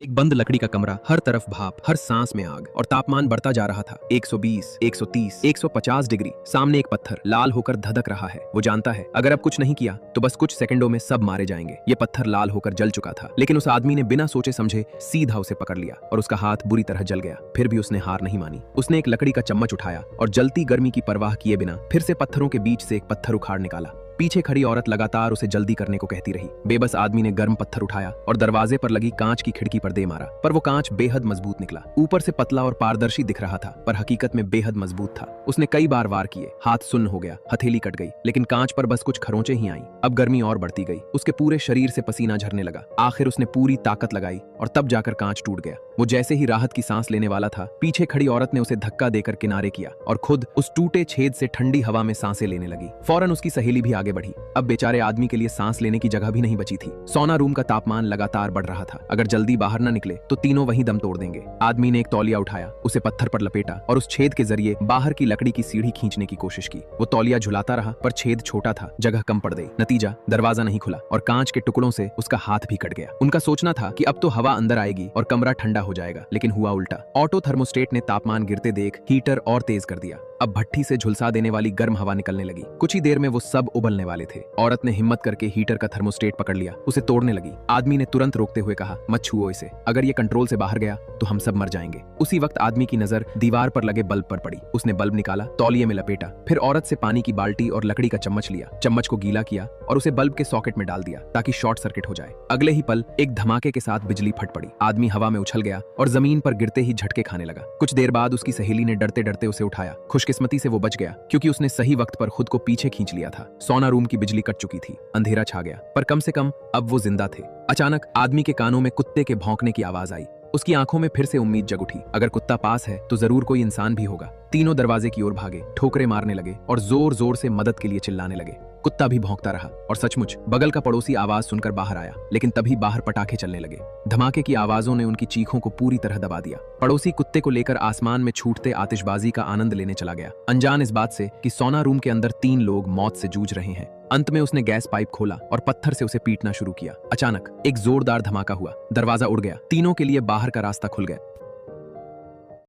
एक बंद लकड़ी का कमरा, हर तरफ भाप, हर सांस में आग और तापमान बढ़ता जा रहा था। 120, 130, 150 डिग्री। सामने एक पत्थर लाल होकर धधक रहा है। वो जानता है अगर अब कुछ नहीं किया तो बस कुछ सेकंडों में सब मारे जाएंगे। ये पत्थर लाल होकर जल चुका था, लेकिन उस आदमी ने बिना सोचे समझे सीधा उसे पकड़ लिया और उसका हाथ बुरी तरह जल गया। फिर भी उसने हार नहीं मानी। उसने एक लकड़ी का चम्मच उठाया और जलती गर्मी की परवाह किए बिना फिर से पत्थरों के बीच से एक पत्थर उखाड़ निकाला। पीछे खड़ी औरत लगातार उसे जल्दी करने को कहती रही। बेबस आदमी ने गर्म पत्थर उठाया और दरवाजे पर लगी कांच की खिड़की पर दे मारा, पर वो कांच बेहद मजबूत निकला। ऊपर से पतला और पारदर्शी दिख रहा था, पर हकीकत में बेहद मजबूत था। उसने कई बार वार किए, हाथ सुन्न हो गया, हथेली कट गई, लेकिन कांच पर बस कुछ खरोंचे ही आईं। अब गर्मी और बढ़ती गई, उसके पूरे शरीर से पसीना झरने लगा। आखिर उसने पूरी ताकत लगाई और तब जाकर कांच टूट गया। वो जैसे ही राहत की सांस लेने वाला था, पीछे खड़ी औरत ने उसे धक्का देकर किनारे किया और खुद उस टूटे छेद से ठंडी हवा में सांसें लेने लगी। फौरन उसकी सहेली भी आगे बढ़ी। अब बेचारे आदमी के लिए सांस लेने की जगह भी नहीं बची थी। सोना रूम का तापमान लगातार बढ़ रहा था। अगर जल्दी बाहर न निकले तो तीनों वहीं दम तोड़ देंगे। आदमी ने एक तौलिया उठाया, उसे पत्थर पर लपेटा और उस छेद के जरिए बाहर की लकड़ी की सीढ़ी खींचने की कोशिश की। वो तौलिया झुलाता रहा, पर छेद छोटा था, जगह कम पड़ गई। नतीजा, दरवाजा नहीं खुला और कांच के टुकड़ों से उसका हाथ भी कट गया। उनका सोचना था कि अब तो हवा अंदर आएगी और कमरा ठंडा हो जाएगा, लेकिन हुआ उल्टा। ऑटो थर्मोस्टेट ने तापमान गिरते देख हीटर और तेज कर दिया। अब भट्ठी से झुलसा देने वाली गर्म हवा निकलने लगी। कुछ ही देर में वो सब उबलने वाले थे। औरत ने हिम्मत करके हीटर का थर्मोस्टेट पकड़ लिया, उसे तोड़ने लगी। आदमी ने तुरंत रोकते हुए कहा, मत छुओ इसे, अगर ये कंट्रोल से बाहर गया तो हम सब मर जाएंगे। उसी वक्त आदमी की नजर दीवार पर लगे बल्ब पर पड़ी। उसने बल्ब निकाला, तौलिए में लपेटा, फिर औरत से पानी की बाल्टी और लकड़ी का चम्मच लिया। चम्मच को गीला किया और उसे बल्ब के सॉकेट में डाल दिया ताकि शॉर्ट सर्किट हो जाए। अगले ही पल एक धमाके के साथ बिजली फट पड़ी। आदमी हवा में उछल गया और जमीन पर गिरते ही झटके खाने लगा। कुछ देर बाद उसकी सहेली ने डरते डरते उसे उठाया। खुशकिस्मती से वो बच गया, क्योंकि उसने सही वक्त पर खुद को पीछे खींच लिया था। सोना रूम की बिजली कट चुकी थी, अंधेरा छा गया, पर कम से कम अब वो जिंदा थे। अचानक आदमी के कानों में कुत्ते के भौंकने की आवाज आई। उसकी आंखों में फिर से उम्मीद जग उठी। अगर कुत्ता पास है तो जरूर कोई इंसान भी होगा। तीनों दरवाजे की ओर भागे, ठोकरे मारने लगे और जोर जोर से मदद के लिए चिल्लाने लगे। कुत्ता भी भौंकता रहा और सचमुच बगल का पड़ोसी आवाज सुनकर बाहर आया, लेकिन तभी बाहर पटाखे चलने लगे। धमाके की आवाजों ने उनकी चीखों को पूरी तरह दबा दिया। पड़ोसी कुत्ते को लेकर आसमान में छूटते आतिशबाजी का आनंद लेने चला गया, अनजान इस बात से कि सोना रूम के अंदर 3 लोग मौत से जूझ रहे हैं। अंत में उसने गैस पाइप खोला और पत्थर से उसे पीटना शुरू किया। अचानक एक जोरदार धमाका हुआ, दरवाजा उड़ गया, तीनों के लिए बाहर का रास्ता खुल गया।